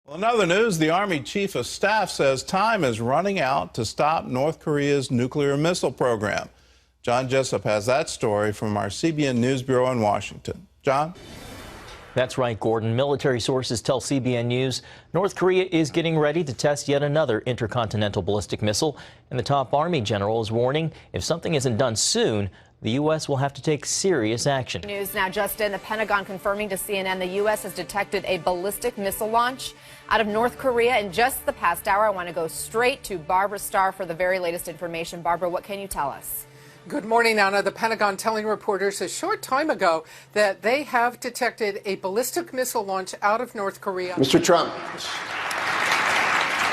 Well, in other news, the Army Chief of Staff says time is running out to stop North Korea's nuclear missile program. John Jessup has that story from our CBN News Bureau in Washington. John? That's right, Gordon. Military sources tell CBN News North Korea is getting ready to test yet another intercontinental ballistic missile. And the top Army general is warning if something isn't done soon, the U.S. will have to take serious action. News now, Justin. The Pentagon confirming to CNN the U.S. has detected a ballistic missile launch out of North Korea in just the past hour. I want to go straight to Barbara Starr for the very latest information. Barbara, what can you tell us? Good morning, Anna. The Pentagon telling reporters a short time ago that they have detected a ballistic missile launch out of North Korea. Mr. Trump,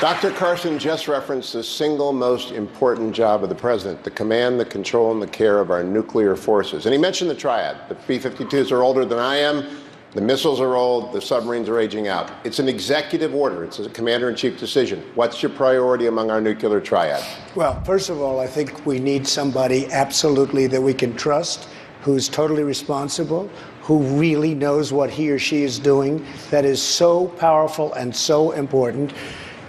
Dr. Carson just referenced the single most important job of the president, the command, the control, and the care of our nuclear forces. And he mentioned the triad. The B-52s are older than I am. The missiles are old. The submarines are aging out. It's an executive order. It's a commander-in-chief decision. What's your priority among our nuclear triad? Well, first of all, I think we need somebody absolutely that we can trust, who's totally responsible, who really knows what he or she is doing. That is so powerful and so important.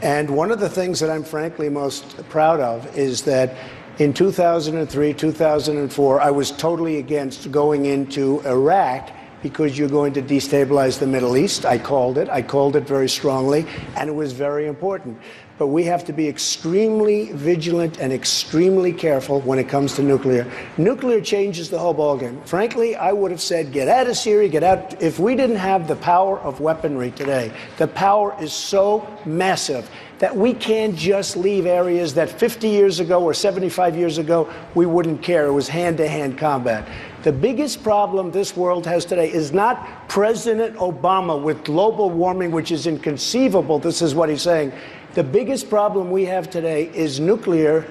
And one of the things that I'm frankly most proud of is that in 2003, 2004, I was totally against going into Iraq because you're going to destabilize the Middle East. I called it very strongly, and it was very important. But we have to be extremely vigilant and extremely careful when it comes to nuclear. Nuclear changes the whole ballgame. Frankly, I would have said, get out of Syria, get out. If we didn't have the power of weaponry today, the power is so massive that we can't just leave areas that 50 years ago or 75 years ago, we wouldn't care. It was hand-to-hand combat. The biggest problem this world has today is not President Obama with global warming, which is inconceivable. This is what he's saying. The biggest problem we have today is nuclear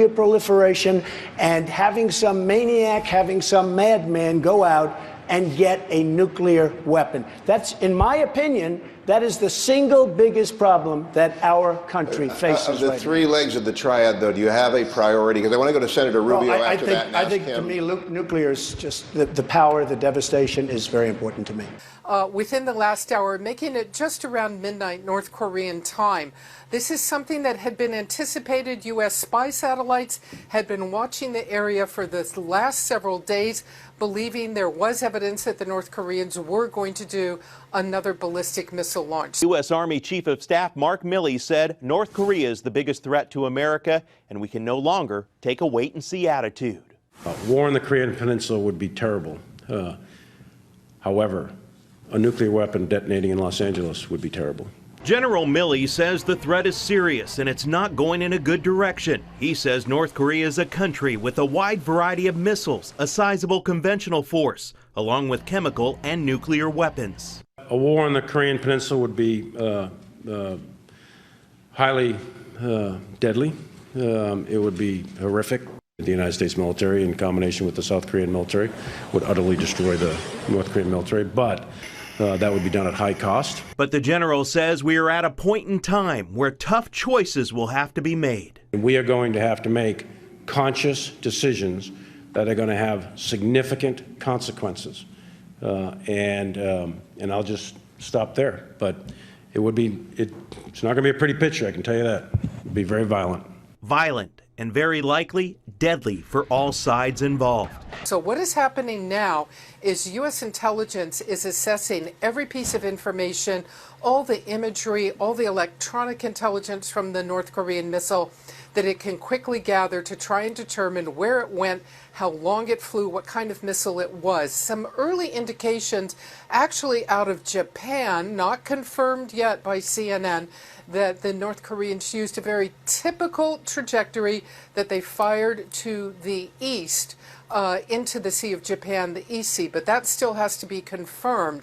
proliferation, and having some maniac, having some madman go out and get a nuclear weapon. That's, in my opinion, that is the single biggest problem that our country faces. Of the three legs of the triad, though, do you have a priority? Because I want to go to Senator Rubio after that. I think to me, nuclear is just the power, the devastation is very important to me. Within the last hour, making it just around midnight North Korean time. This is something that had been anticipated. U.S. spy satellites had been watching the area for the last several days, believing there was evidence that the North Koreans were going to do another ballistic missile launch. U.S. Army Chief of Staff Mark Milley said North Korea is the biggest threat to America, and we can no longer take a wait-and-see attitude. War in the Korean Peninsula would be terrible. However, a nuclear weapon detonating in Los Angeles would be terrible. General Milley says the threat is serious and it's not going in a good direction. He says North Korea is a country with a wide variety of missiles, a sizable conventional force, along with chemical and nuclear weapons. A war on the Korean Peninsula would be highly deadly. It would be horrific. The United States military, in combination with the South Korean military, would utterly destroy the North Korean military, but that would be done at high cost. But the general says we are at a point in time where tough choices will have to be made. We are going to have to make conscious decisions that are going to have significant consequences. And I'll just stop there. But it's not going to be a pretty picture, I can tell you that. It'll be very violent. Violent and very likely deadly for all sides involved. So what is happening now is U.S. intelligence is assessing every piece of information, all the imagery, all the electronic intelligence from the North Korean missile that it can quickly gather to try and determine where it went, how long it flew, what kind of missile it was. Some early indications actually out of Japan, not confirmed yet by CNN, that the North Koreans used a very typical trajectory that they fired to the east into the Sea of Japan, the East Sea, but that still has to be confirmed.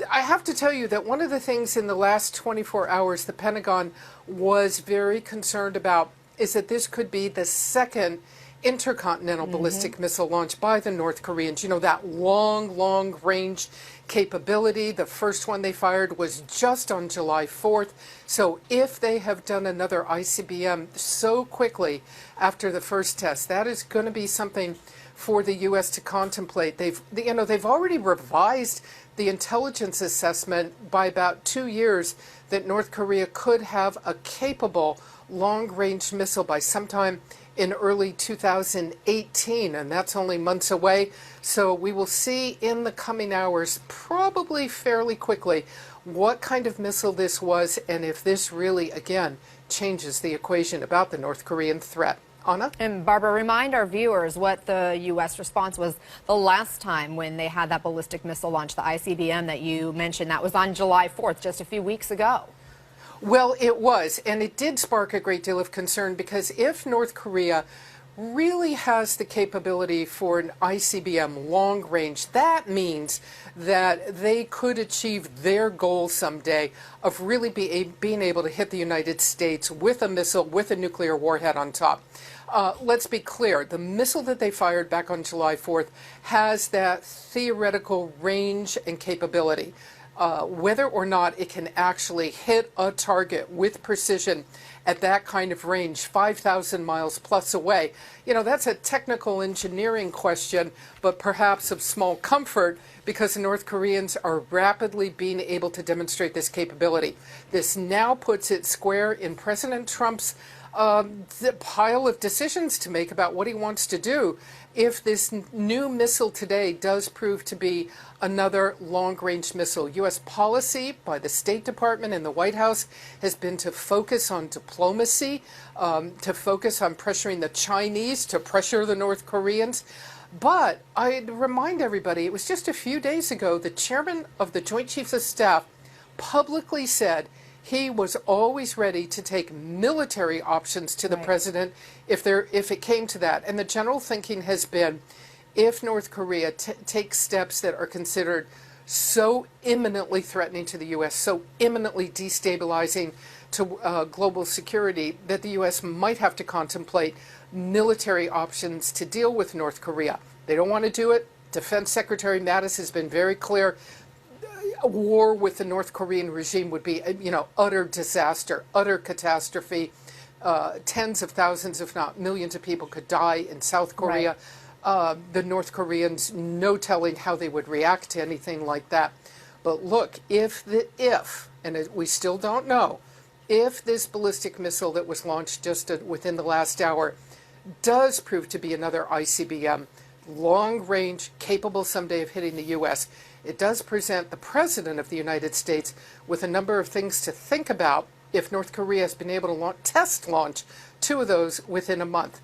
I have to tell you that one of the things in the last 24 hours the Pentagon was very concerned about is that this could be the second intercontinental ballistic missile launch by the North Koreans. You know, that long range capability. The first one they fired was just on July 4th. So if they have done another ICBM so quickly after the first test, that is going to be something for the U.S. to contemplate. They've already revised the intelligence assessment by about 2 years that North Korea could have a capable long-range missile by sometime in early 2018, and that's only months away. So we will see in the coming hours, probably fairly quickly, what kind of missile this was and if this really, again, changes the equation about the North Korean threat. Anna? And Barbara, remind our viewers what the U.S. response was the last time when they had that ballistic missile launch, the ICBM that you mentioned. That was on July 4th, just a few weeks ago. Well, it was, and it did spark a great deal of concern because if North Korea really has the capability for an ICBM long range, that means that they could achieve their goal someday of really being able to hit the United States with a missile, with a nuclear warhead on top. Let's be clear, the missile that they fired back on July 4th has that theoretical range and capability. Whether or not it can actually hit a target with precision at that kind of range, 5,000 miles plus away, that's a technical engineering question, but perhaps of small comfort because the North Koreans are rapidly being able to demonstrate this capability. This now puts it square in President Trump's the pile of decisions to make about what he wants to do if this new missile today does prove to be another long-range missile. U.S. policy by the State Department and the White House has been to focus on diplomacy, to focus on pressuring the Chinese, to pressure the North Koreans. But I'd remind everybody, it was just a few days ago, the chairman of the Joint Chiefs of Staff publicly said he was always ready to take military options to the president if it came to that. And the general thinking has been, if North Korea takes steps that are considered so imminently threatening to the U.S., so imminently destabilizing to global security, that the U.S. might have to contemplate military options to deal with North Korea. They don't want to do it. Defense Secretary Mattis has been very clear. A war with the North Korean regime would be, utter disaster, utter catastrophe. Tens of thousands, if not millions of people could die in South Korea. The North Koreans, no telling how they would react to anything like that. But look, and we still don't know, if this ballistic missile that was launched just within the last hour does prove to be another ICBM, long range, capable someday of hitting the U.S., it does present the President of the United States with a number of things to think about if North Korea has been able to test launch 2 of those within a month.